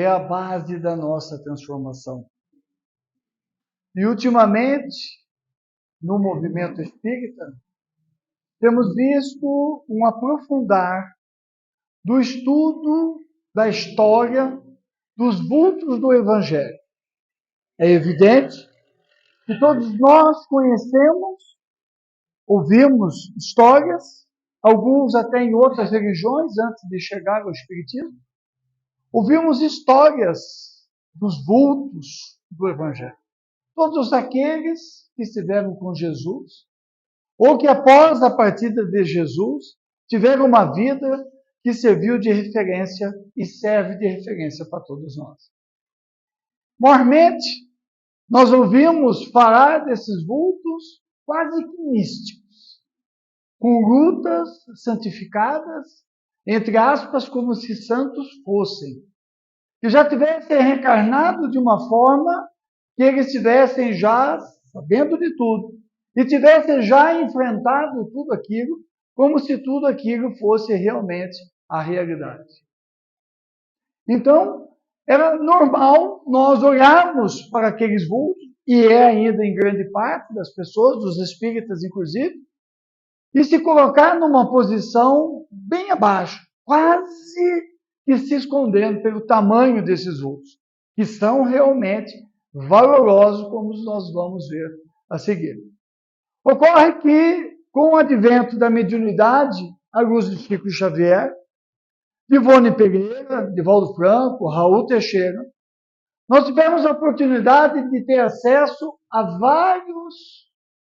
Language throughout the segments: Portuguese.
é a base da nossa transformação. E, ultimamente, no movimento espírita, temos visto um aprofundar do estudo da história dos vultos do Evangelho. É evidente que todos nós conhecemos, ouvimos histórias, alguns até em outras religiões, antes de chegar ao Espiritismo, ouvimos histórias dos vultos do Evangelho. Todos aqueles que estiveram com Jesus, ou que após a partida de Jesus, tiveram uma vida que serviu de referência e serve de referência para todos nós. Maiormente, nós ouvimos falar desses vultos quase que místicos, com lutas santificadas, entre aspas, como se santos fossem, que já tivessem reencarnado de uma forma que eles tivessem já sabendo de tudo e tivessem já enfrentado tudo aquilo, como se tudo aquilo fosse realmente a realidade. Então, era normal nós olharmos para aqueles vultos, e é ainda em grande parte das pessoas, dos espíritas inclusive, e se colocar numa posição bem abaixo, quase que se escondendo pelo tamanho desses vultos, que são realmente valorosos, como nós vamos ver a seguir. Ocorre que, com o advento da mediunidade, à luz de Chico Xavier, de Ivone Pereira, Divaldo Franco, Raul Teixeira, nós tivemos a oportunidade de ter acesso a vários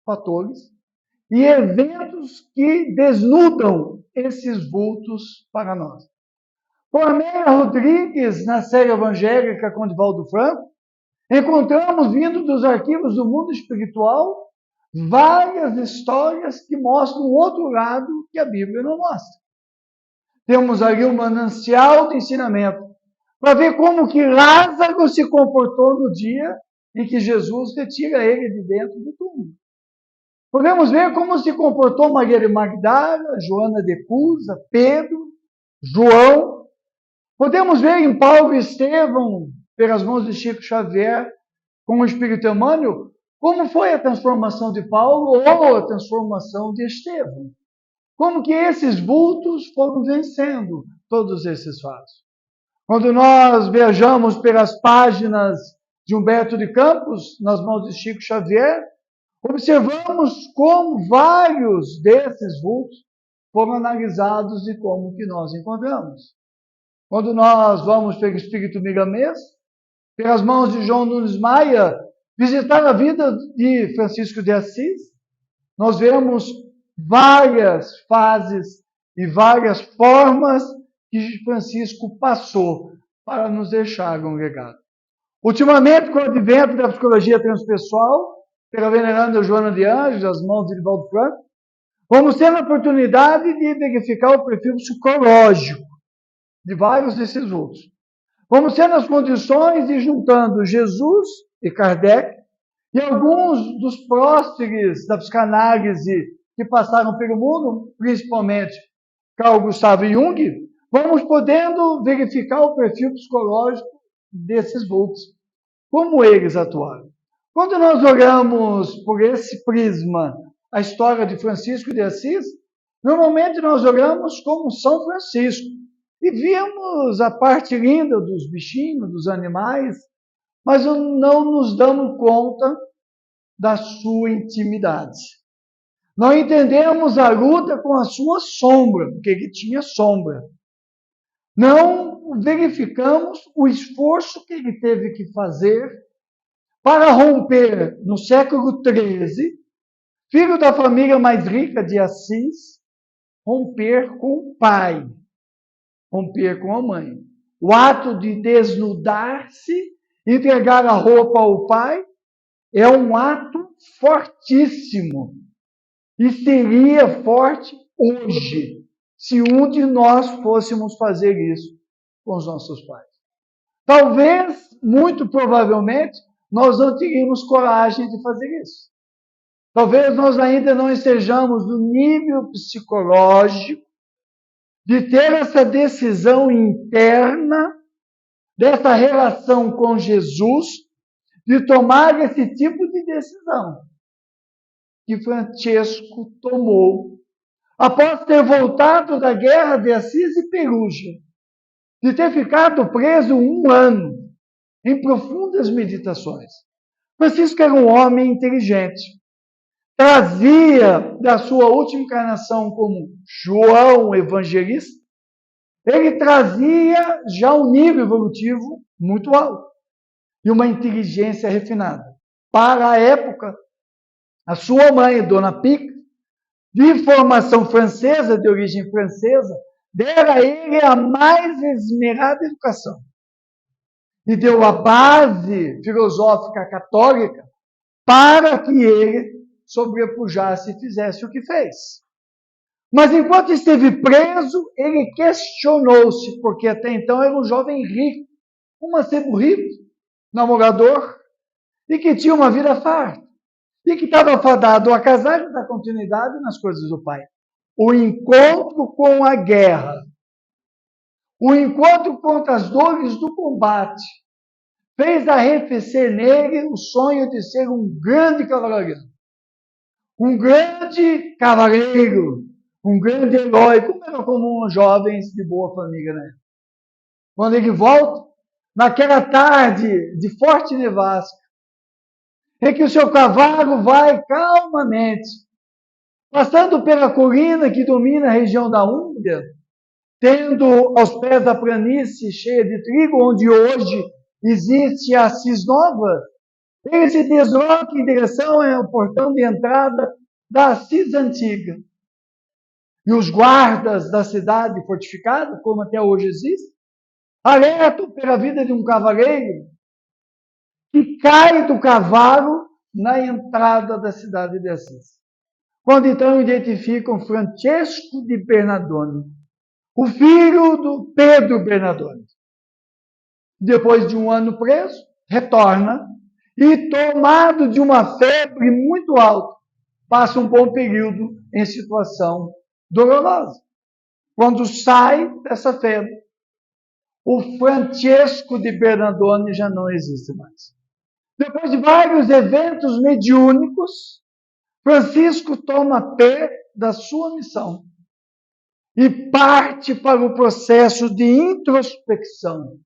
fatores e eventos que desnudam esses vultos para nós. Com Amélia Rodrigues, na série evangélica com Divaldo Franco, encontramos, vindo dos arquivos do mundo espiritual, várias histórias que mostram o outro lado que a Bíblia não mostra. Temos ali um manancial de ensinamento para ver como que Lázaro se comportou no dia em que Jesus retira ele de dentro do túmulo. Podemos ver como se comportou Maria de Magdala, Joana de Cusa, Pedro, João. Podemos ver em Paulo e Estevão, pelas mãos de Chico Xavier, com o Espírito Emmanuel, como foi a transformação de Paulo ou a transformação de Estevão. Como que esses vultos foram vencendo todos esses fatos. Quando nós viajamos pelas páginas de Humberto de Campos, nas mãos de Chico Xavier, observamos como vários desses vultos foram analisados e como que nós encontramos. Quando nós vamos pelo Espírito Miramês, pelas mãos de João Nunes Maia, visitar a vida de Francisco de Assis, nós vemos várias fases e várias formas que Francisco passou para nos deixar um legado. Ultimamente, com o advento da psicologia transpessoal, pela veneranda Joana de Anjos, as mãos de Divaldo Franco, vamos ter a oportunidade de verificar o perfil psicológico de vários desses outros. Vamos ter nas condições de, juntando Jesus e Kardec, e alguns dos próceres da psicanálise que passaram pelo mundo, principalmente Carl Gustav Jung, vamos podendo verificar o perfil psicológico desses vultos, como eles atuaram. Quando nós olhamos por esse prisma a história de Francisco de Assis, normalmente nós olhamos como São Francisco e vimos a parte linda dos bichinhos, dos animais, mas não nos damos conta da sua intimidade. Não entendemos a luta com a sua sombra, porque ele tinha sombra. Não verificamos o esforço que ele teve que fazer para romper, no século XIII, filho da família mais rica de Assis, romper com o pai, romper com a mãe. O ato de desnudar-se, entregar a roupa ao pai, é um ato fortíssimo. E seria forte hoje, se um de nós fôssemos fazer isso com os nossos pais. Talvez, muito provavelmente, nós não teríamos coragem de fazer isso. Talvez nós ainda não estejamos no nível psicológico de ter essa decisão interna dessa relação com Jesus, de tomar esse tipo de decisão que Francesco tomou após ter voltado da guerra de Assis e Perugia, de ter ficado preso 1 ano em profundas meditações. Francisco era um homem inteligente. Trazia da sua última encarnação como João Evangelista, ele trazia já um nível evolutivo muito alto e uma inteligência refinada. Para a época, a sua mãe, Dona Pic, de formação francesa, de origem francesa, dera a ele a mais esmerada educação e deu a base filosófica católica para que ele sobrepujasse e fizesse o que fez. Mas enquanto esteve preso, ele questionou-se, porque até então era um jovem rico, um mancebo rico, namorador, e que tinha uma vida farta, e que estava fadado a casar e dar continuidade nas coisas do pai. O encontro com a guerra, o encontro contra as dores do combate, fez arrefecer nele o sonho de ser um grande cavaleiro. Um grande cavaleiro, um grande herói, como era comum aos jovens de boa família, né? Quando ele volta, naquela tarde de forte nevasca, em que o seu cavalo vai calmamente, passando pela colina que domina a região da Úmbria, tendo aos pés da planície cheia de trigo, onde hoje existe a Assis Nova, ele se desloca em direção ao portão de entrada da Assis Antiga. E os guardas da cidade fortificada, como até hoje existe, alertam pela vida de um cavaleiro que cai do cavalo na entrada da cidade de Assis. Quando então identificam Francesco de Bernardone, o filho do Pedro Bernardone. Depois de 1 ano preso, retorna e, tomado de uma febre muito alta, passa um bom período em situação dolorosa. Quando sai dessa febre, o Francesco de Bernardone já não existe mais. Depois de vários eventos mediúnicos, Francisco toma pé da sua missão e parte para o processo de introspecção,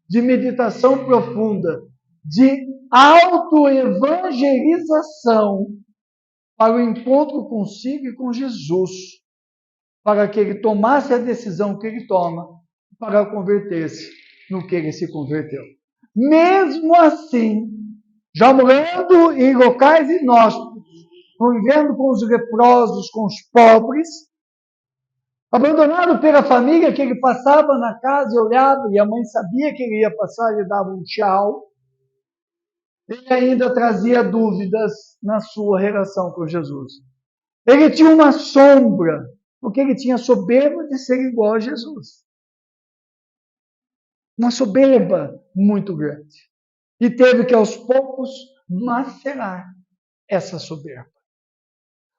de meditação profunda, de autoevangelização para o encontro consigo e com Jesus, para que ele tomasse a decisão que ele toma, para converter-se no que ele se converteu. Mesmo assim, já morando em locais inóspitos, convivendo com os leprosos, com os pobres, abandonado pela família, que ele passava na casa e olhava, e a mãe sabia que ele ia passar, ele dava um tchau, ele ainda trazia dúvidas na sua relação com Jesus. Ele tinha uma sombra, porque ele tinha soberba de ser igual a Jesus. Uma soberba muito grande. E teve que, aos poucos, macerar essa soberba.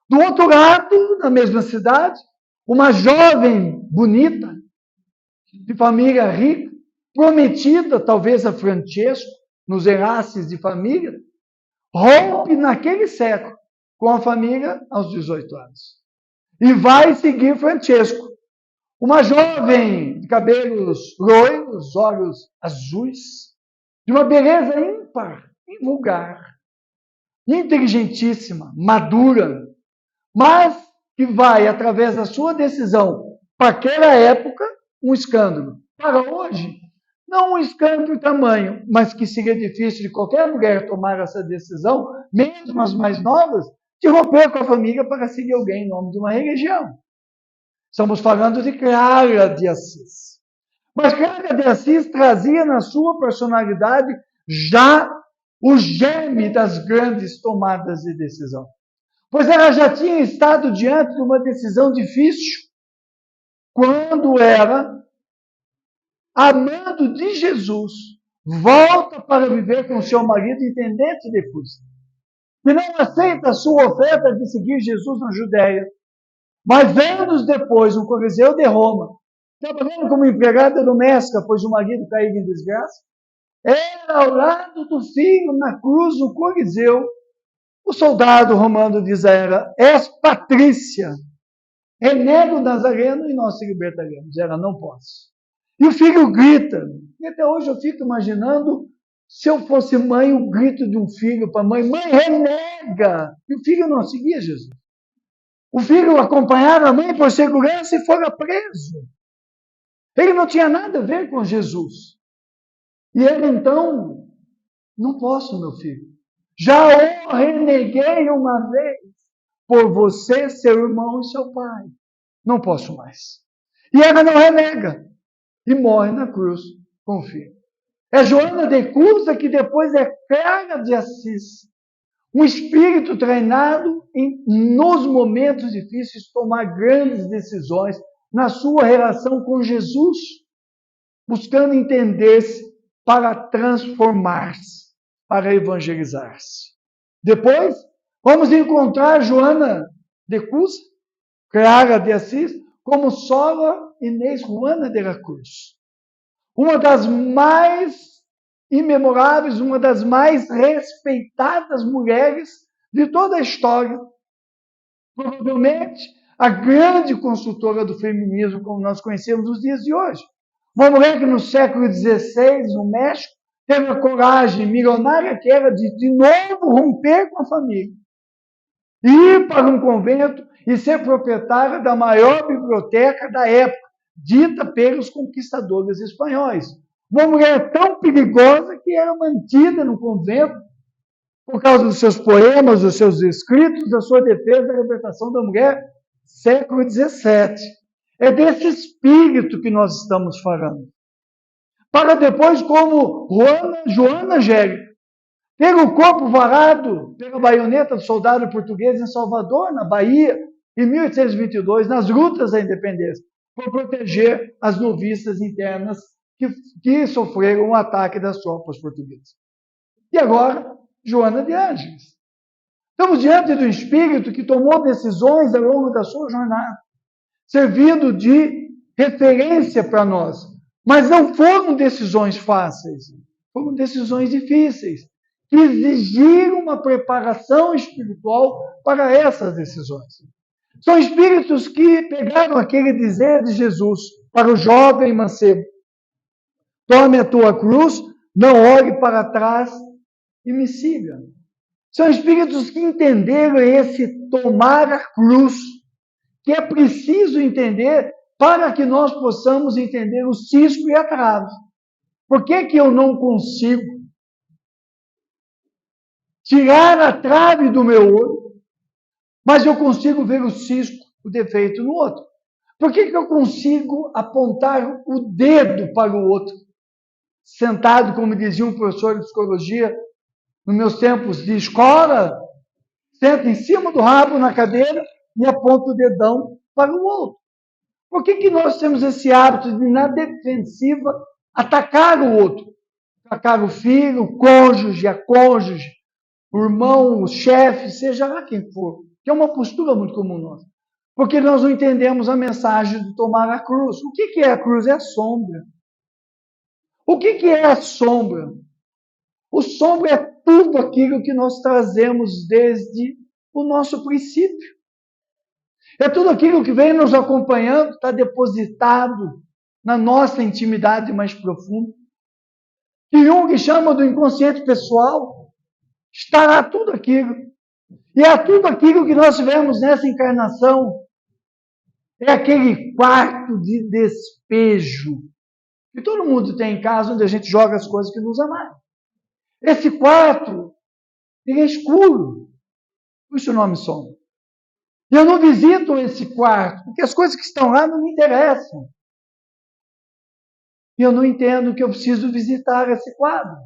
Do outro lado, na mesma cidade, uma jovem bonita, de família rica, prometida talvez a Francesco, nos enlaces de família, rompe naquele século com a família aos 18 anos. E vai seguir Francesco. Uma jovem de cabelos loiros, olhos azuis, de uma beleza ímpar, invulgar, inteligentíssima, madura, mas que vai, através da sua decisão, para aquela época, um escândalo. Para hoje, não um escândalo tamanho, mas que seria difícil de qualquer mulher tomar essa decisão, mesmo as mais novas, de romper com a família para seguir alguém em nome de uma religião. Estamos falando de Clara de Assis. Mas Clara de Assis trazia na sua personalidade já o germe das grandes tomadas de decisão. Pois ela já tinha estado diante de uma decisão difícil quando ela, amando de Jesus, volta para viver com seu marido intendente de Fusca, que não aceita a sua oferta de seguir Jesus na Judéia. Mas anos depois, no Coliseu de Roma, trabalhando como empregada doméstica, pois o marido caiu em desgraça. Era ao lado do filho, na cruz, no Coliseu. O soldado romano diz a ela: és Patrícia, renega o Nazareno e nós te libertaremos. Ela: não posso. E o filho grita. E até hoje eu fico imaginando, se eu fosse mãe, o grito de um filho para a mãe: mãe, renega! E o filho não seguia Jesus. O filho acompanhava a mãe por segurança e fora preso. Ele não tinha nada a ver com Jesus. E ele então: não posso, meu filho. Já o reneguei uma vez por você, seu irmão e seu pai. Não posso mais. E ela não renega. E morre na cruz com o filho. É Joana de Cusa que depois é Clara de Assis. Um espírito treinado nos momentos difíceis, tomar grandes decisões na sua relação com Jesus, buscando entender-se para transformar-se, para evangelizar-se. Depois, vamos encontrar Joana de Cusa, Clara de Assis, como Sola Inês Juana de la Cruz. Uma das mais imemoráveis, uma das mais respeitadas mulheres de toda a história. Provavelmente a grande construtora do feminismo, como nós conhecemos nos dias de hoje. Uma mulher que no século XVI, no México, teve a coragem milionária que era de novo romper com a família. Ir para um convento e ser proprietária da maior biblioteca da época, dita pelos conquistadores espanhóis. Uma mulher tão perigosa que era mantida no convento por causa dos seus poemas, dos seus escritos, da sua defesa da libertação da mulher, século XVII. É desse espírito que nós estamos falando. Para depois, como Joana Angélica, ter o corpo varado pela baioneta do soldado português em Salvador, na Bahia, em 1822, nas lutas da independência, por proteger as noviças internas que sofreram um ataque das tropas portuguesas. E agora, Joana de Ângeles. Estamos diante do espírito que tomou decisões ao longo da sua jornada, servindo de referência para nós. Mas não foram decisões fáceis, foram decisões difíceis, que exigiram uma preparação espiritual para essas decisões. São espíritos que pegaram aquele dizer de Jesus para o jovem mancebo: tome a tua cruz, não olhe para trás e me siga. São espíritos que entenderam esse tomar a cruz, que é preciso entender para que nós possamos entender o cisco e a trave. Por que eu não consigo tirar a trave do meu olho, mas eu consigo ver o cisco, o defeito no outro? Por que eu consigo apontar o dedo para o outro? Sentado, como dizia um professor de psicologia, nos meus tempos de escola, senta em cima do rabo na cadeira e aponta o dedão para o outro. Por que nós temos esse hábito de, na defensiva, atacar o outro? Atacar o filho, o cônjuge, a cônjuge, o irmão, o chefe, seja lá quem for. Que é uma postura muito comum nossa. Porque nós não entendemos a mensagem de tomar a cruz. O que é a cruz? É a sombra. O que é a sombra? O sombra é tudo aquilo que nós trazemos desde o nosso princípio. É tudo aquilo que vem nos acompanhando, está depositado na nossa intimidade mais profunda. Que Jung chama do inconsciente pessoal. Estará tudo aquilo. E é tudo aquilo que nós tivemos nessa encarnação. É aquele quarto de despejo que todo mundo tem em casa, onde a gente joga as coisas que nos amam. Esse quarto, ele é escuro. Por isso o nome sombra. E eu não visito esse quarto, porque as coisas que estão lá não me interessam. E eu não entendo que eu preciso visitar esse quadro.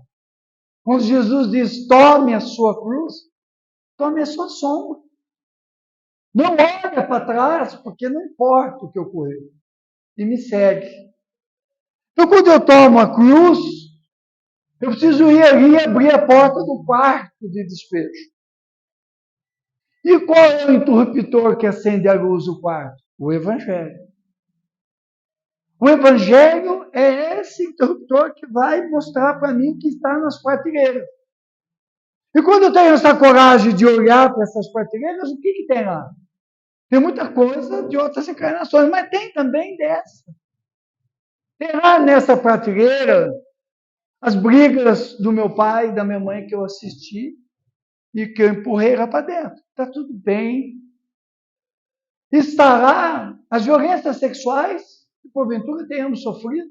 Quando Jesus diz, tome a sua cruz, tome a sua sombra. Não olha para trás, porque não importa o que ocorreu. E me segue. Então, quando eu tomo a cruz, eu preciso ir ali e abrir a porta do quarto de despejo. E qual é o interruptor que acende a luz do quarto? O Evangelho. O Evangelho é esse interruptor que vai mostrar para mim o que está nas prateleiras. E quando eu tenho essa coragem de olhar para essas prateleiras, o que tem lá? Tem muita coisa de outras encarnações, mas tem também dessa. Tem lá nessa prateleira as brigas do meu pai e da minha mãe que eu assisti e que eu empurrei lá para dentro. Está tudo bem. Está lá as violências sexuais que porventura tenhamos sofrido.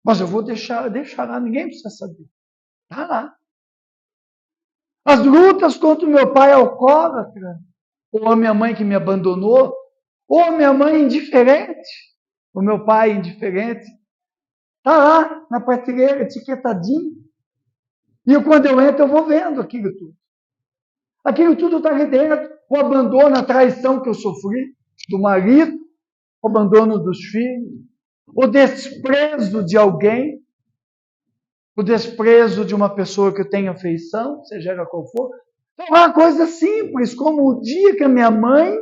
Mas eu vou deixar lá, ninguém precisa saber. Está lá. As lutas contra o meu pai alcoólatra, ou a minha mãe que me abandonou, ou a minha mãe indiferente, o meu pai indiferente, está lá na prateleira, etiquetadinho. E quando eu entro, eu vou vendo aquilo tudo. Aquilo tudo está ali dentro. O abandono, a traição que eu sofri do marido, o abandono dos filhos, o desprezo de alguém, o desprezo de uma pessoa que eu tenho afeição, seja ela qual for. Então, é uma coisa simples, como o dia que a minha mãe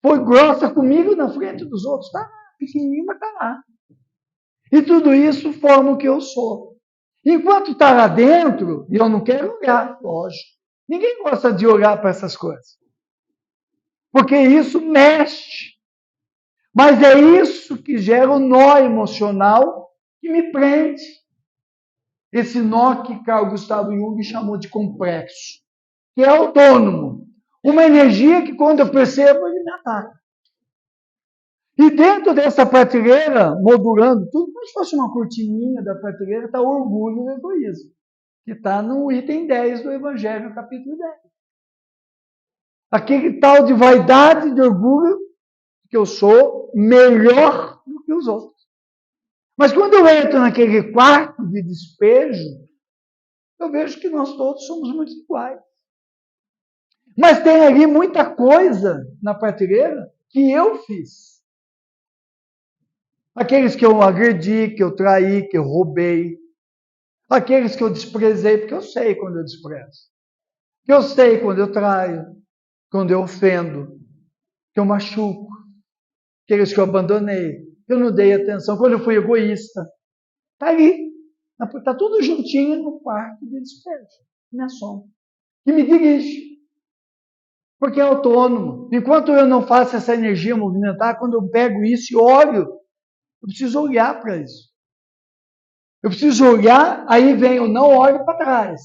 foi grossa comigo na frente dos outros. Está lá, pequenininho, mas está lá. E tudo isso forma o que eu sou. Enquanto está lá dentro, e eu não quero olhar, lógico. Ninguém gosta de olhar para essas coisas. Porque isso mexe. Mas é isso que gera o nó emocional que me prende. Esse nó que Carl Gustav Jung chamou de complexo, que é autônomo. Uma energia que, quando eu percebo, ele me ataca. E dentro dessa prateleira, moldurando tudo, como se fosse uma cortininha da prateleira, está o orgulho e o egoísmo, que está no item 10 do Evangelho, capítulo 10. Aquele tal de vaidade, de orgulho, que eu sou melhor do que os outros. Mas quando eu entro naquele quarto de despejo, eu vejo que nós todos somos muito iguais. Mas tem ali muita coisa na prateleira que eu fiz. Aqueles que eu agredi, que eu traí, que eu roubei. Aqueles que eu desprezei, porque eu sei quando eu desprezo. Eu sei quando eu traio, quando eu ofendo, que eu machuco. Aqueles que eu abandonei, que eu não dei atenção, quando eu fui egoísta. Está ali. Está tudo juntinho no quarto de despejo. Minha sombra. Que me dirige. Porque é autônomo. Enquanto eu não faço essa energia movimentar, quando eu pego isso e olho, eu preciso olhar para isso. Eu preciso olhar, aí vem o não olho para trás,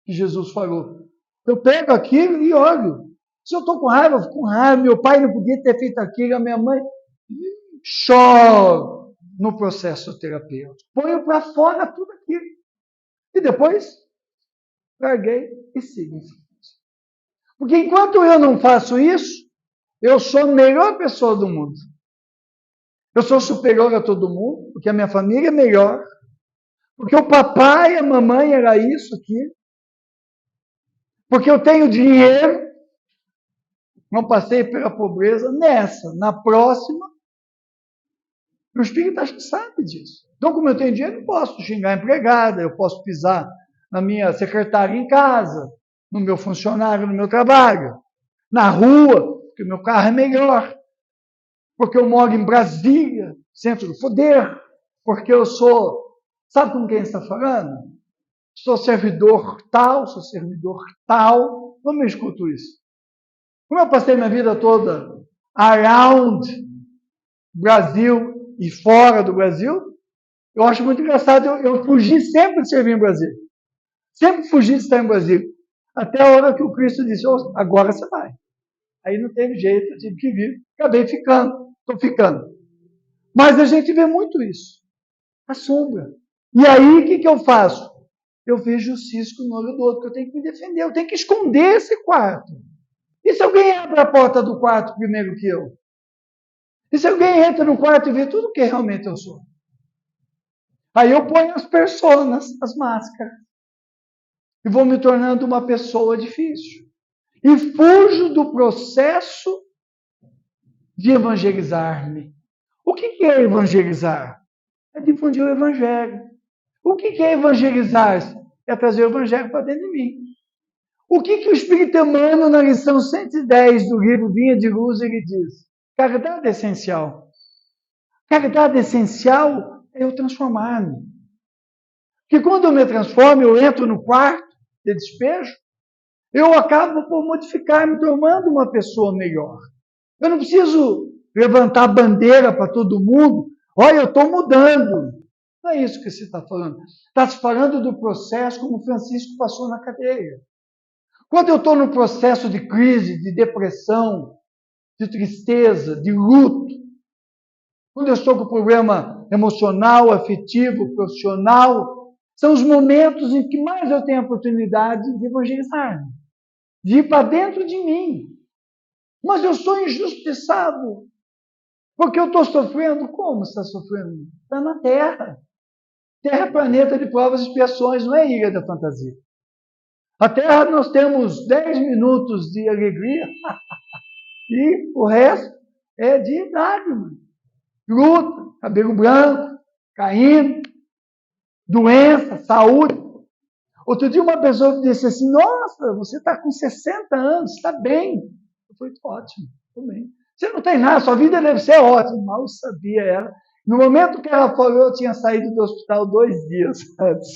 que Jesus falou. Eu pego aquilo e olho. Se eu estou com raiva, eu fico com raiva. Meu pai não podia ter feito aquilo, a minha mãe choro no processo terapêutico. Ponho para fora tudo aquilo. E depois, larguei e sigo. Porque enquanto eu não faço isso, eu sou a melhor pessoa do mundo. Eu sou superior a todo mundo, porque a minha família é melhor, porque o papai e a mamãe era isso aqui, porque eu tenho dinheiro, não passei pela pobreza nessa, na próxima. O espírito acho que sabe disso. Então, como eu tenho dinheiro, eu posso xingar a empregada, eu posso pisar na minha secretária em casa, no meu funcionário, no meu trabalho, na rua, porque o meu carro é melhor, porque eu moro em Brasília, centro do poder, porque eu sou, sabe com quem está falando? Sou servidor tal, não me escuto isso. Como eu passei minha vida toda around Brasil e fora do Brasil, eu acho muito engraçado, eu fugi sempre de servir em Brasília. Sempre fugi de estar em Brasília. Até a hora que o Cristo disse, oh, agora você vai. Aí não teve jeito, eu tive que vir. Acabei ficando, estou ficando. Mas a gente vê muito isso. A sombra. E aí, o que eu faço? Eu vejo o cisco no olho do outro, que eu tenho que me defender, eu tenho que esconder esse quarto. E se alguém abre a porta do quarto primeiro que eu? E se alguém entra no quarto e vê tudo o que realmente eu sou? Aí eu ponho as personas, as máscaras. E vou me tornando uma pessoa difícil. E fujo do processo de evangelizar-me. O que é evangelizar? É difundir o evangelho. O que é evangelizar-se? É trazer o evangelho para dentro de mim. O que o Espírito Emmanuel, na lição 110 do livro Vinha de Luz, ele diz? Caridade é essencial. Caridade essencial é eu transformar-me. Porque quando eu me transformo, eu entro no quarto de despejo, eu acabo por modificar, me tornando uma pessoa melhor. Eu não preciso levantar bandeira para todo mundo. Olha, eu estou mudando. Não é isso que você está falando. Está se falando do processo como Francisco passou na cadeia. Quando eu estou no processo de crise, de depressão, de tristeza, de luto, quando eu estou com problema emocional, afetivo, profissional, são os momentos em que mais eu tenho a oportunidade de evangelizar, de ir para dentro de mim. Mas eu sou injustiçado, porque eu estou sofrendo. Como está sofrendo? Está na Terra. Terra é planeta de provas e expiações, não é ilha da fantasia. A Terra nós temos 10 minutos de alegria e o resto é de lágrimas. Luta, cabelo branco, caindo, doença, saúde. Outro dia uma pessoa disse assim, nossa, você está com 60 anos, está bem. Eu falei, ótimo, estou bem. Você não tem nada, sua vida deve ser ótima. Mal sabia ela. No momento que ela falou, eu tinha saído do hospital 2 dias antes.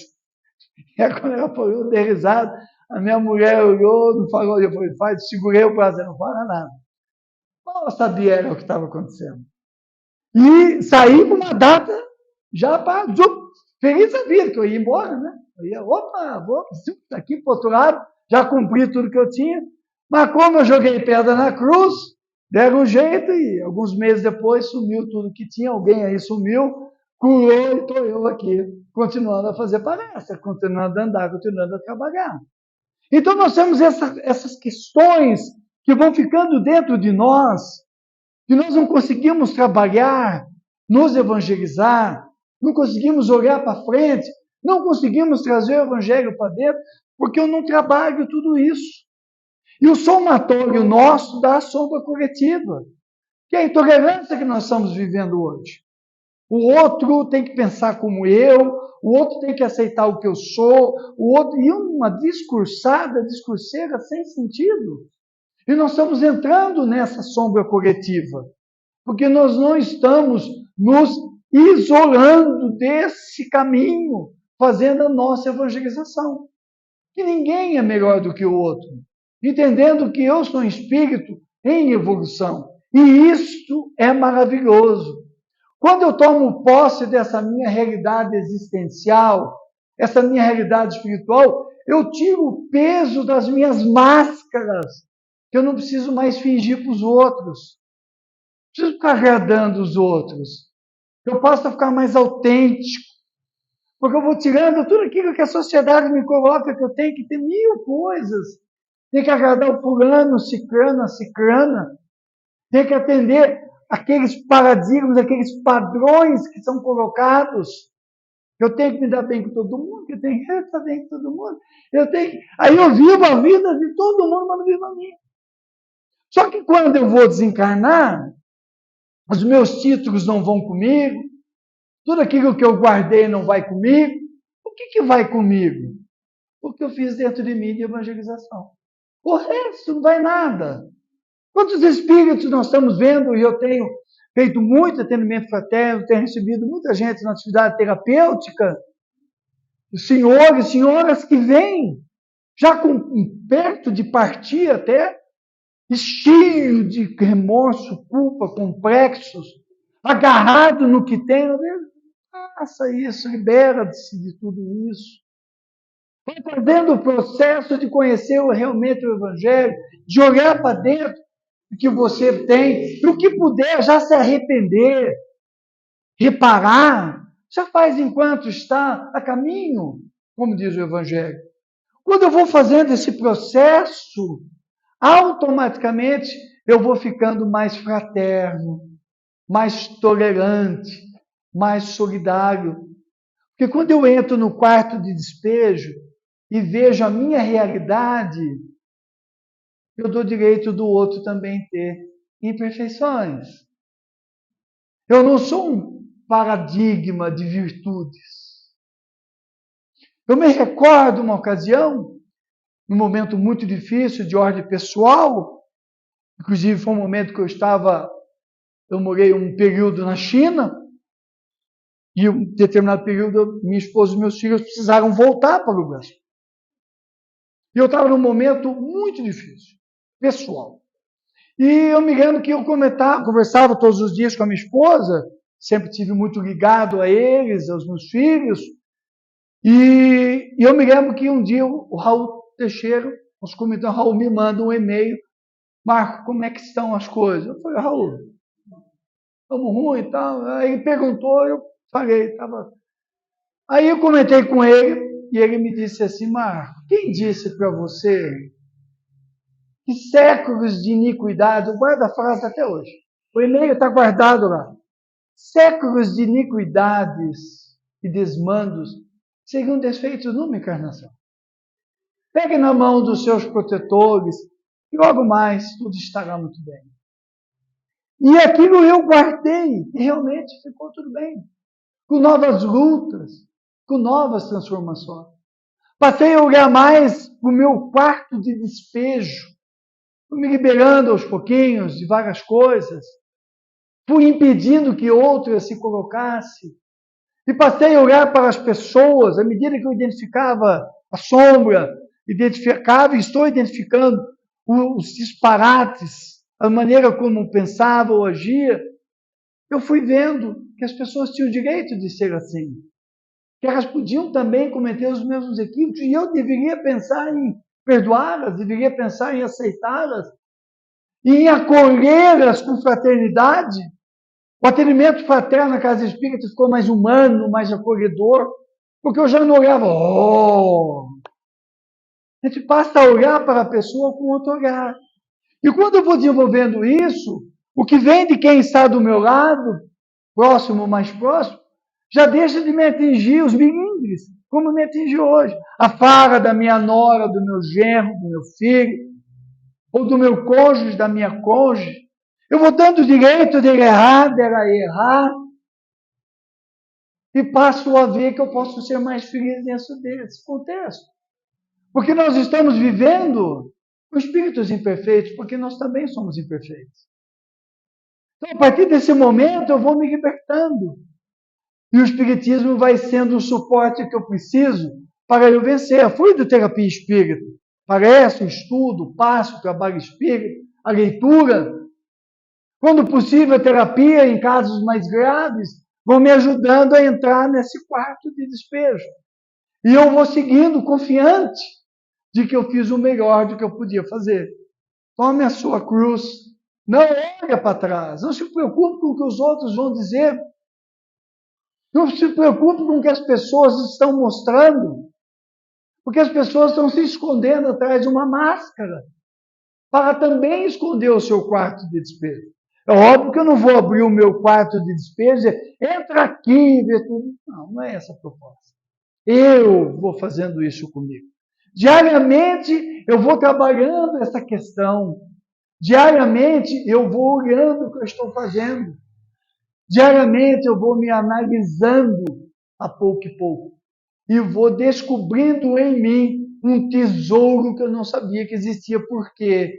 E aí, quando ela falou, eu dei risada. A minha mulher olhou, não falou, eu falei, segurei o braço, não fala nada. Mal sabia ela o que estava acontecendo. E saí com uma data já para feliz a vida, que eu ia embora, né? Eu ia, opa, vou daqui para o outro lado, já cumpri tudo que eu tinha. Mas como eu joguei pedra na cruz, deram um jeito e alguns meses depois sumiu tudo que tinha, alguém aí sumiu, curou e estou eu aqui, continuando a fazer palestra, continuando a andar, continuando a trabalhar. Então nós temos essas questões que vão ficando dentro de nós, que nós não conseguimos trabalhar, nos evangelizar, não conseguimos olhar para frente, não conseguimos trazer o evangelho para dentro, porque eu não trabalho tudo isso. E o somatório nosso dá a sombra coletiva, que é a intolerância que nós estamos vivendo hoje. O outro tem que pensar como eu, o outro tem que aceitar o que eu sou, o outro, e uma discurseira sem sentido. E nós estamos entrando nessa sombra coletiva, porque nós não estamos nos isolando desse caminho, fazendo a nossa evangelização. Que ninguém é melhor do que o outro, entendendo que eu sou um espírito em evolução. E isto é maravilhoso. Quando eu tomo posse dessa minha realidade existencial, essa minha realidade espiritual, eu tiro o peso das minhas máscaras, que eu não preciso mais fingir para os outros. Não preciso ficar agradando os outros. Eu posso ficar mais autêntico, porque eu vou tirando tudo aquilo que a sociedade me coloca, que eu tenho que ter 1000 coisas. Tem que agradar o fulano, o cicrano, a cicrana. Tem que atender aqueles paradigmas, aqueles padrões que são colocados. Eu tenho que me dar bem com todo mundo, eu tenho que estar bem com todo mundo. Aí eu vivo a vida de todo mundo, mas não vivo a minha. Só que quando eu vou desencarnar, os meus títulos não vão comigo, tudo aquilo que eu guardei não vai comigo. O que vai comigo? O que eu fiz dentro de mim de evangelização. O resto não vai nada. Quantos espíritos nós estamos vendo, e eu tenho feito muito atendimento fraterno, tenho recebido muita gente na atividade terapêutica, senhores, senhoras que vêm, já perto de partir até, cheio de remorso, culpa, complexos, agarrado no que tem, faça isso, libera-se de tudo isso. Vai fazendo o processo de conhecer realmente o Evangelho, de olhar para dentro do que você tem, e o que puder já se arrepender, reparar, já faz enquanto está a caminho, como diz o Evangelho. Quando eu vou fazendo esse processo, automaticamente eu vou ficando mais fraterno, mais tolerante, mais solidário. Porque quando eu entro no quarto de despejo e vejo a minha realidade, eu dou direito do outro também ter imperfeições. Eu não sou um paradigma de virtudes. Eu me recordo uma ocasião, num momento muito difícil de ordem pessoal, inclusive foi um momento que eu morei um período na China, E um determinado período, minha esposa e meus filhos precisaram voltar para o Brasil. E eu estava num momento muito difícil, pessoal. E eu me lembro que eu conversava todos os dias com a minha esposa, sempre tive muito ligado a eles, aos meus filhos. E eu me lembro que um dia o Raul Teixeira, os comentando, Raul me manda um e-mail, Marco, como é que estão as coisas? Eu falei, Raul, estamos ruim e tal. Aí ele perguntou, eu falei, estava. Aí eu comentei com ele, e ele me disse assim, Marco, quem disse para você que séculos de iniquidade, eu guardo a frase até hoje, o e-mail está guardado lá, séculos de iniquidades e desmandos seriam desfeitos numa encarnação. Pegue na mão dos seus protetores e logo mais tudo estará muito bem. E aquilo eu guardei e realmente ficou tudo bem. Com novas lutas, com novas transformações. Passei a olhar mais para o meu quarto de despejo. Fui me liberando aos pouquinhos de várias coisas. Fui impedindo que outras se colocassem. E passei a olhar para as pessoas, à medida que eu identificava a sombra, identificava e estou identificando os disparates, a maneira como pensava ou agia, eu fui vendo que as pessoas tinham o direito de ser assim. Que elas podiam também cometer os mesmos equívocos e eu deveria pensar em perdoá-las, deveria pensar em aceitá-las, e em acolhê-las com fraternidade. O atendimento fraterno na casa espírita ficou mais humano, mais acolhedor, porque eu já não olhava, a gente passa a olhar para a pessoa com outro olhar. E quando eu vou desenvolvendo isso, o que vem de quem está do meu lado, próximo, mais próximo, já deixa de me atingir os milímetros, como me atinge hoje. A fala da minha nora, do meu genro, do meu filho, ou do meu cônjuge, da minha cônjuge. Eu vou dando o direito dele errar, dela errar, e passo a ver que eu posso ser mais feliz nesse contexto. Porque nós estamos vivendo com espíritos imperfeitos, porque nós também somos imperfeitos. Então, a partir desse momento, eu vou me libertando. E o Espiritismo vai sendo o suporte que eu preciso para eu vencer. A fluidoterapia espírita, parece o estudo, o passo, o trabalho espírita, a leitura. Quando possível, a terapia em casos mais graves, vão me ajudando a entrar nesse quarto de despejo. E eu vou seguindo, confiante de que eu fiz o melhor do que eu podia fazer. Tome a sua cruz. Não olha para trás. Não se preocupe com o que os outros vão dizer. Não se preocupe com o que as pessoas estão mostrando. Porque as pessoas estão se escondendo atrás de uma máscara para também esconder o seu quarto de despejo. É óbvio que eu não vou abrir o meu quarto de despejo e dizer, entra aqui e vê tudo. Não, não é essa a proposta. Eu vou fazendo isso comigo. Diariamente eu vou trabalhando essa questão. Diariamente eu vou olhando o que eu estou fazendo. Diariamente eu vou me analisando a pouco e pouco. E vou descobrindo em mim um tesouro que eu não sabia que existia. Por quê?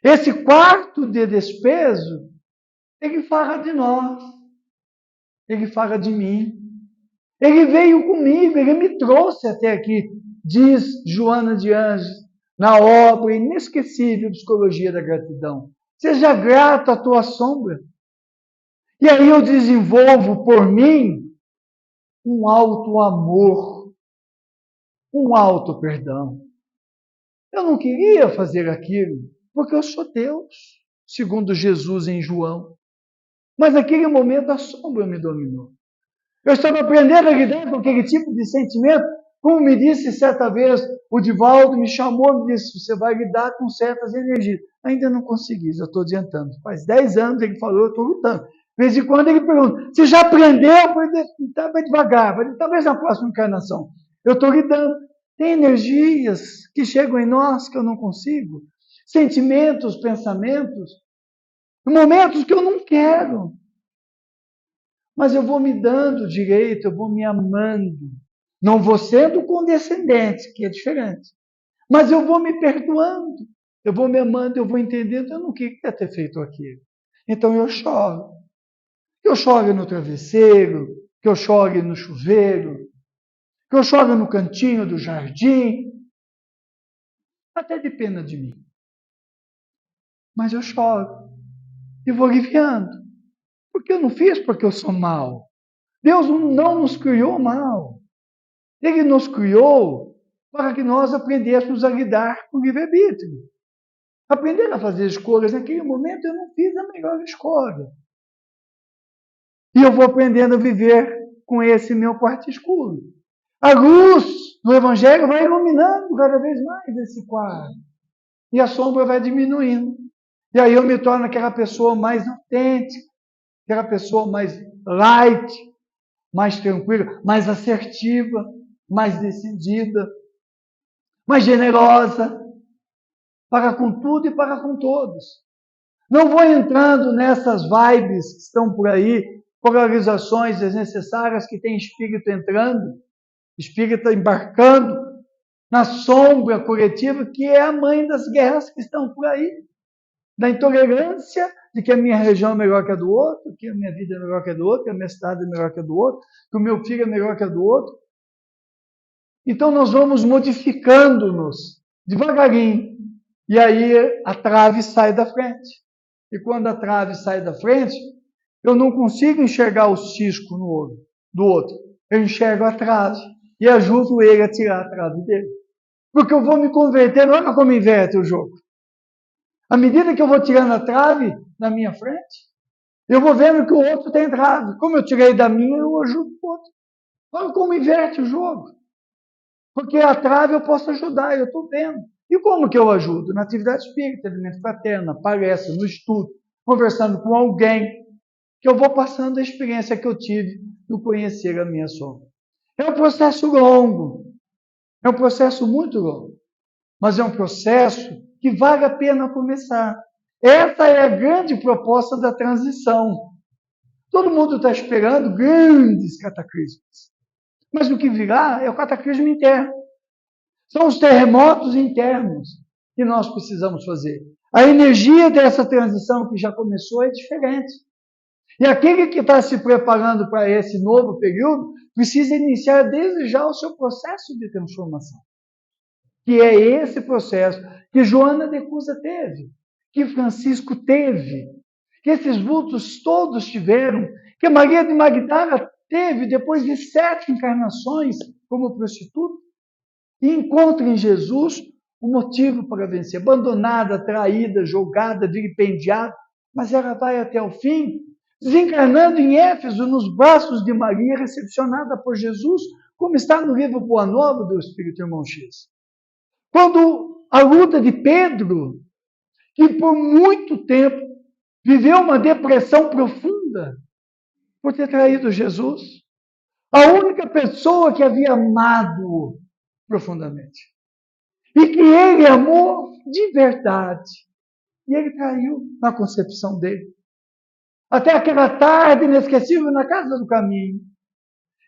Esse quarto de despejo, ele fala de nós. Ele fala de mim. Ele veio comigo, ele me trouxe até aqui, diz Joana de Anjos, na obra inesquecível Psicologia da Gratidão. Seja grato à tua sombra. E aí eu desenvolvo por mim um alto amor, um alto perdão. Eu não queria fazer aquilo, porque eu sou Deus, segundo Jesus em João. Mas naquele momento a sombra me dominou. Eu estava aprendendo a lidar com aquele tipo de sentimento, como me disse certa vez, o Divaldo me chamou e me disse, você vai lidar com certas energias. Ainda não consegui, já estou adiantando. Faz 10 anos ele falou, eu estou lutando. De vez em quando ele pergunta, você já aprendeu? Vai devagar, talvez na próxima encarnação. Eu estou lidando. Tem energias que chegam em nós que eu não consigo. Sentimentos, pensamentos, momentos que eu não quero. Mas eu vou me dando direito, eu vou me amando. Não vou sendo condescendente, que é diferente. Mas eu vou me perdoando. Eu vou me amando, eu vou entendendo. Eu não queria ter feito aquilo. Então eu choro. Eu choro no travesseiro, que eu chore no chuveiro, que eu chore no cantinho do jardim, até de pena de mim. Mas eu choro e vou aliviando. Porque eu não fiz porque eu sou mau. Deus não nos criou mal. Ele nos criou para que nós aprendêssemos a lidar com o livre-arbítrio. Aprender a fazer escolhas. Naquele momento eu não fiz a melhor escolha. E eu vou aprendendo a viver com esse meu quarto escuro. A luz do Evangelho vai iluminando cada vez mais esse quadro. E a sombra vai diminuindo. E aí eu me torno aquela pessoa mais autêntica, aquela pessoa mais light, mais tranquila, mais assertiva, mais decidida, mais generosa, para com tudo e para com todos. Não vou entrando nessas vibes que estão por aí, polarizações desnecessárias que tem espírito entrando, espírito embarcando na sombra coletiva, que é a mãe das guerras que estão por aí. Da intolerância de que a minha região é melhor que a do outro, que a minha vida é melhor que a do outro, que a minha cidade é melhor que a do outro, que o meu filho é melhor que a do outro. Então nós vamos modificando-nos devagarinho. E aí a trave sai da frente. E quando a trave sai da frente, eu não consigo enxergar o cisco no olho do outro. Eu enxergo a trave e ajudo ele a tirar a trave dele. Porque eu vou me convertendo, olha como inverte o jogo. À medida que eu vou tirando a trave da minha frente, eu vou vendo que o outro tem trave. Como eu tirei da minha, eu ajudo o outro. Olha como inverte o jogo. Porque a trave eu posso ajudar, eu estou vendo. E como que eu ajudo? Na atividade espírita, alimento fraterno, na palestra, no estudo, conversando com alguém, que eu vou passando a experiência que eu tive no conhecer a minha sombra. É um processo longo, é um processo muito longo, mas é um processo que vale a pena começar. Essa é a grande proposta da transição. Todo mundo está esperando grandes cataclismos. Mas o que virá é o cataclismo interno. São os terremotos internos que nós precisamos fazer. A energia dessa transição que já começou é diferente. E aquele que está se preparando para esse novo período precisa iniciar desde já o seu processo de transformação. Que é esse processo que Joana de Cusa teve, que Francisco teve, que esses vultos todos tiveram, que Maria de Magdala teve depois de 7 encarnações como prostituta, e encontra em Jesus um motivo para vencer. Abandonada, traída, julgada, vilipendiada, mas ela vai até o fim, desencarnando em Éfeso, nos braços de Maria, recepcionada por Jesus, como está no livro Boa Nova do Espírito Irmão X. Quando a luta de Pedro, que por muito tempo viveu uma depressão profunda por ter traído Jesus, a única pessoa que havia amado profundamente, e que ele amou de verdade, e ele traiu na concepção dele. Até aquela tarde inesquecível na casa do caminho,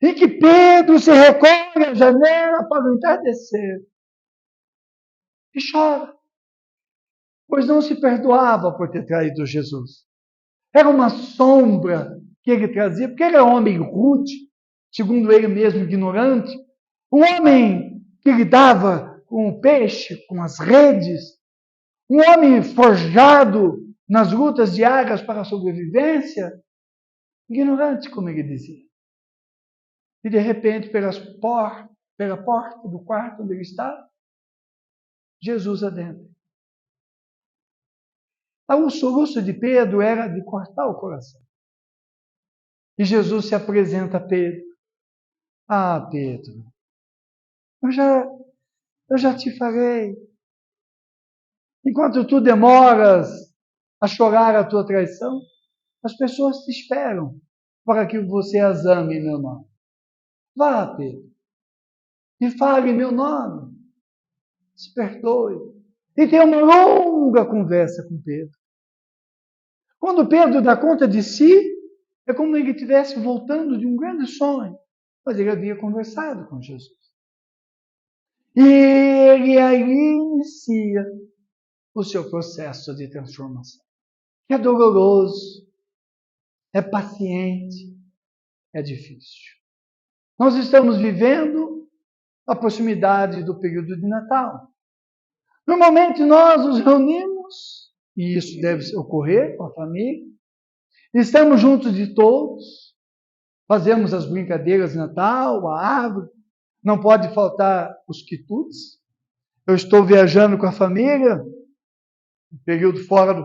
em que Pedro se recolhe à janela para o entardecer e chora, pois não se perdoava por ter traído Jesus. Era uma sombra que ele trazia, porque ele era um homem rude, segundo ele mesmo ignorante, um homem que lidava com o peixe, com as redes, um homem forjado nas lutas diárias para a sobrevivência, ignorante, como ele dizia. E de repente, pela porta do quarto onde ele estava, Jesus adentra. O soluço de Pedro era de cortar o coração. E Jesus se apresenta a Pedro. Ah, Pedro, eu já te falei. Enquanto tu demoras a chorar a tua traição, as pessoas te esperam para que você as ame em meu nome. Vá, Pedro, e fale em meu nome. Se perdoe. E tenha uma longa conversa com Pedro. Quando Pedro dá conta de si, é como ele estivesse voltando de um grande sonho, mas ele havia conversado com Jesus. E ele aí inicia o seu processo de transformação. É doloroso, é paciente, é difícil. Nós estamos vivendo a proximidade do período de Natal. Normalmente nós nos reunimos, e isso deve ocorrer com a família, estamos juntos de todos, fazemos as brincadeiras de Natal, a árvore, não pode faltar os quitutes. Eu estou viajando com a família, um período fora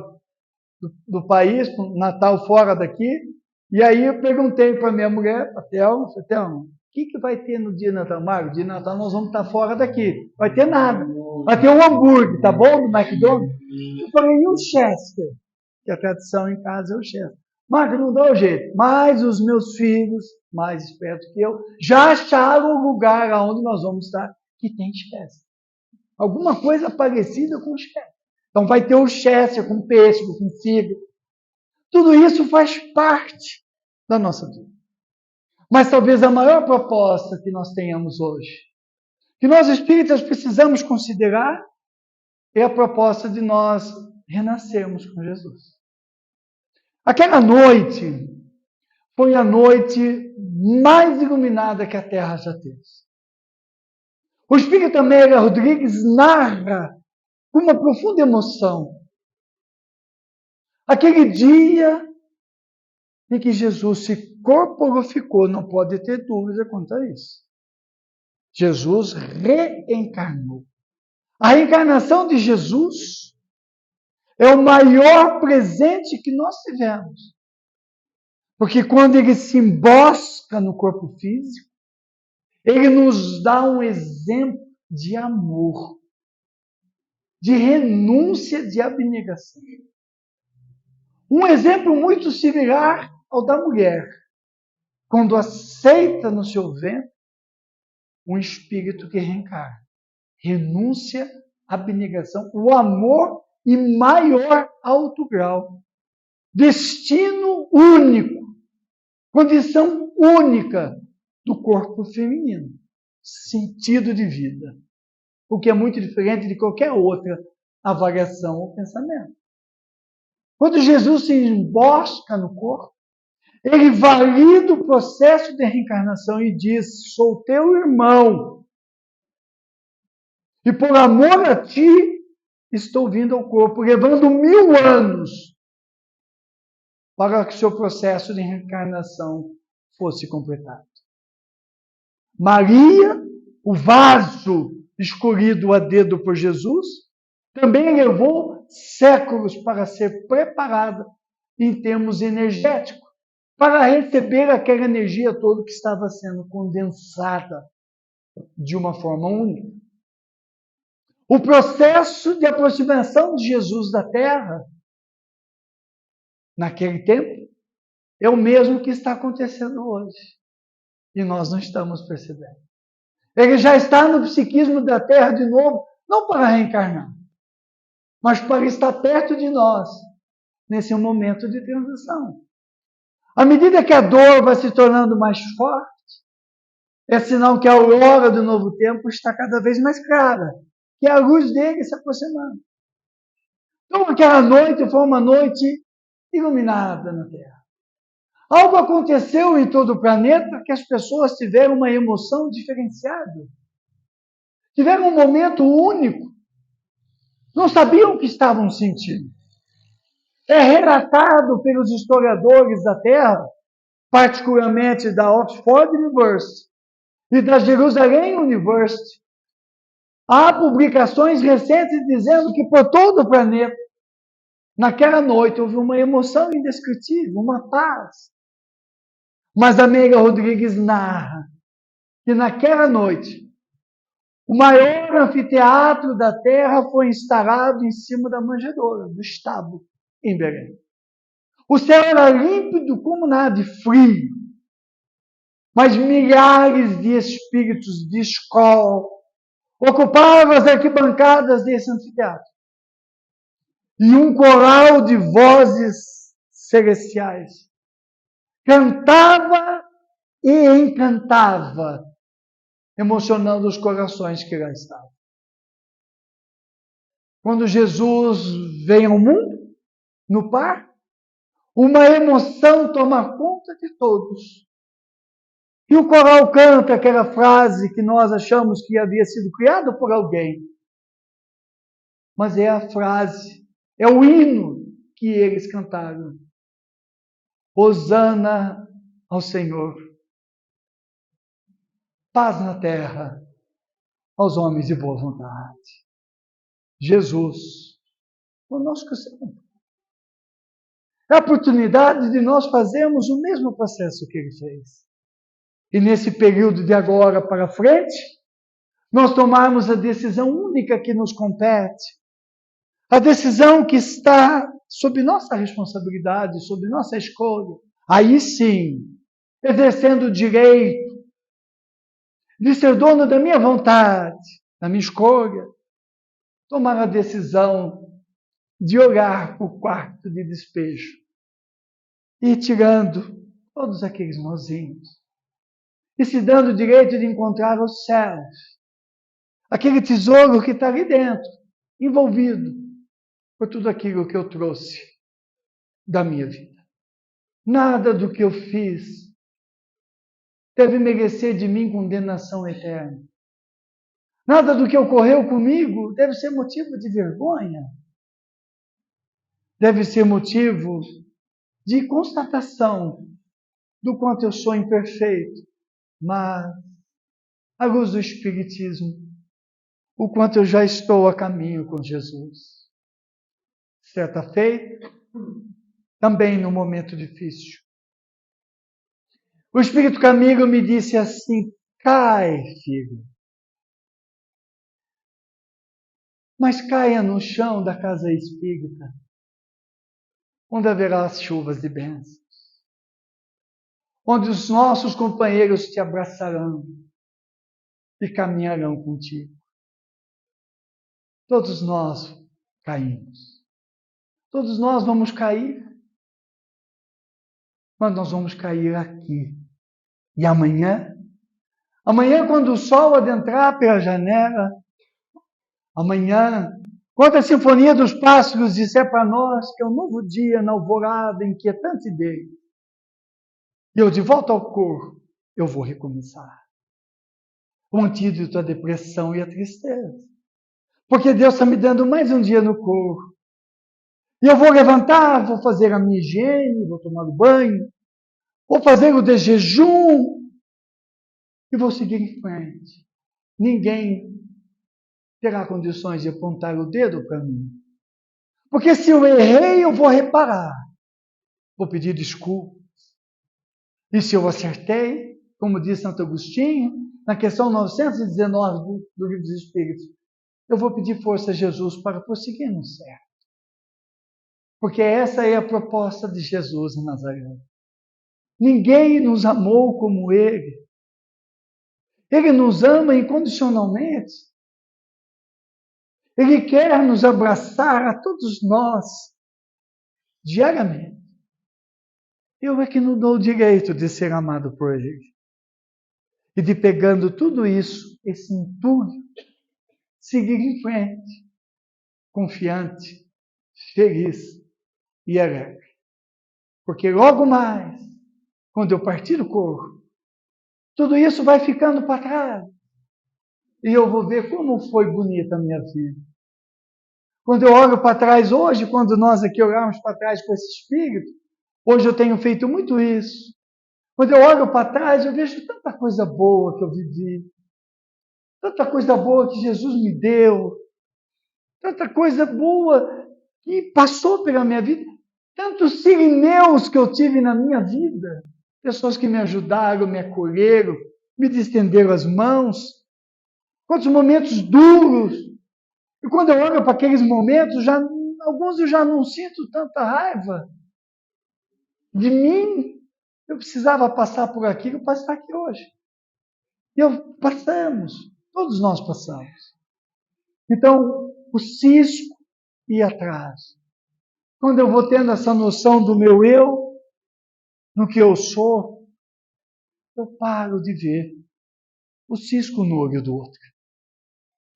do país, Natal fora daqui, e aí eu perguntei para minha mulher, a Thelma, o que vai ter no dia de Natal? Mário, dia de Natal nós vamos estar fora daqui. Vai ter nada. Vai ter um hambúrguer, tá bom? Do McDonald's. Eu falei, e o Chester? Que a tradição em casa é o Chester. Mário, não dá o jeito. Mas os meus filhos, mais espertos que eu, já acharam o lugar onde nós vamos estar que tem Chester. Alguma coisa parecida com o Chester. Então vai ter o Chester com pêssego, com figo. Tudo isso faz parte da nossa vida. Mas talvez a maior proposta que nós tenhamos hoje, que nós espíritas precisamos considerar, é a proposta de nós renascermos com Jesus. Aquela noite foi a noite mais iluminada que a Terra já teve. O Espírito Amélia Rodrigues narra com uma profunda emoção aquele dia em que Jesus se corporificou, não pode ter dúvida quanto a isso. Jesus reencarnou. A reencarnação de Jesus é o maior presente que nós tivemos. Porque quando ele se embosca no corpo físico, ele nos dá um exemplo de amor, de renúncia, de abnegação. Um exemplo muito similar ao da mulher, quando aceita no seu ventre um espírito que reencarna. Renúncia, abnegação, o amor em maior alto grau. Destino único, condição única do corpo feminino. Sentido de vida. O que é muito diferente de qualquer outra avaliação ou pensamento. Quando Jesus se embosca no corpo, ele valida o processo de reencarnação e diz, sou teu irmão. E por amor a ti, estou vindo ao corpo, levando 1000 anos para que o seu processo de reencarnação fosse completado. Maria, o vaso escolhido a dedo por Jesus, também levou séculos para ser preparada em termos energéticos, para receber aquela energia toda que estava sendo condensada de uma forma única. O processo de aproximação de Jesus da Terra, naquele tempo, é o mesmo que está acontecendo hoje. E nós não estamos percebendo. Ele já está no psiquismo da Terra de novo, não para reencarnar, mas para estar perto de nós, nesse momento de transição. À medida que a dor vai se tornando mais forte, é sinal que a aurora do novo tempo está cada vez mais clara, que é a luz dele se aproximando. Então aquela noite foi uma noite iluminada na Terra. Algo aconteceu em todo o planeta que as pessoas tiveram uma emoção diferenciada. Tiveram um momento único. Não sabiam o que estavam sentindo. É relatado pelos historiadores da Terra, particularmente da Oxford University e da Jerusalém University. Há publicações recentes dizendo que por todo o planeta, naquela noite, houve uma emoção indescritível, uma paz. Mas Amélia Rodrigues narra que naquela noite, o maior anfiteatro da Terra foi instalado em cima da manjedoura, do estábulo, em Belém. O céu era límpido como nada e frio, mas milhares de espíritos de escola ocupavam as arquibancadas desse anfiteatro. E um coral de vozes celestiais cantava e encantava, emocionando os corações que lá estavam. Quando Jesus vem ao mundo, no par, uma emoção toma conta de todos. E o coral canta aquela frase que nós achamos que havia sido criada por alguém. Mas é a frase, é o hino que eles cantaram. Hosana ao Senhor. Paz na terra aos homens de boa vontade. Jesus, o nosso Cristo. É a oportunidade de nós fazermos o mesmo processo que ele fez. E nesse período de agora para frente, nós tomarmos a decisão única que nos compete. A decisão que está sob nossa responsabilidade, sob nossa escolha. Aí sim, exercendo o direito de ser dono da minha vontade, da minha escolha, tomar a decisão de olhar para o quarto de despejo e ir tirando todos aqueles nozinhos e se dando o direito de encontrar os céus, aquele tesouro que está ali dentro, envolvido por tudo aquilo que eu trouxe da minha vida. Nada do que eu fiz deve merecer de mim condenação eterna. Nada do que ocorreu comigo deve ser motivo de vergonha. Deve ser motivo de constatação do quanto eu sou imperfeito. Mas, à luz do Espiritismo, o quanto eu já estou a caminho com Jesus. Certa feita, também num momento difícil, o Espírito Camilo me disse assim: cai, filho. Mas caia no chão da casa espírita, onde haverá as chuvas de bênçãos, onde os nossos companheiros te abraçarão e caminharão contigo. Todos nós caímos. Todos nós vamos cair. Mas nós vamos cair aqui. E amanhã, quando o sol adentrar pela janela, amanhã, quando a sinfonia dos pássaros disser para nós que é um novo dia na alvorada inquietante dele, e eu de volta ao corpo, eu vou recomeçar. O antídoto à depressão e à tristeza. Porque Deus está me dando mais um dia no corpo. E eu vou levantar, vou fazer a minha higiene, vou tomar o banho, vou fazer o de jejum e vou seguir em frente. Ninguém terá condições de apontar o dedo para mim. Porque se eu errei, eu vou reparar. Vou pedir desculpas. E se eu acertei, como diz Santo Agostinho, na questão 919 do Livro dos Espíritos, eu vou pedir força a Jesus para prosseguir no certo. Porque essa é a proposta de Jesus em Nazaré. Ninguém nos amou como Ele. Ele nos ama incondicionalmente. Ele quer nos abraçar a todos nós, diariamente. Eu é que não dou o direito de ser amado por Ele. E de pegando tudo isso, esse entulho, seguir em frente, confiante, feliz e alegre. Porque logo mais, quando eu partir do corpo, tudo isso vai ficando para trás. E eu vou ver como foi bonita a minha vida. Quando eu olho para trás hoje, quando nós aqui olhamos para trás com esse espírito, hoje eu tenho feito muito isso. Quando eu olho para trás, eu vejo tanta coisa boa que eu vivi. Tanta coisa boa que Jesus me deu. Tanta coisa boa que passou pela minha vida. Tantos sirineus que eu tive na minha vida. Pessoas que me ajudaram, me acolheram, me estenderam as mãos. Quantos momentos duros. E quando eu olho para aqueles momentos, alguns eu já não sinto tanta raiva de mim. Eu precisava passar por aquilo para estar aqui hoje. E passamos. Todos nós passamos. Então, o cisco ia atrás. Quando eu vou tendo essa noção do meu eu, no que eu sou, eu paro de ver o cisco no olho do outro.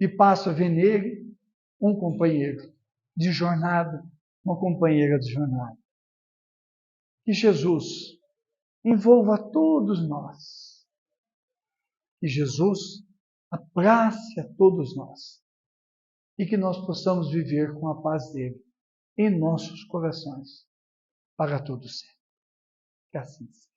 E passo a ver nele um companheiro de jornada, uma companheira de jornada. Que Jesus envolva todos nós que Jesus abrace a todos nós e que nós possamos viver com a paz dele em nossos corações para todo sempre. Que assim seja.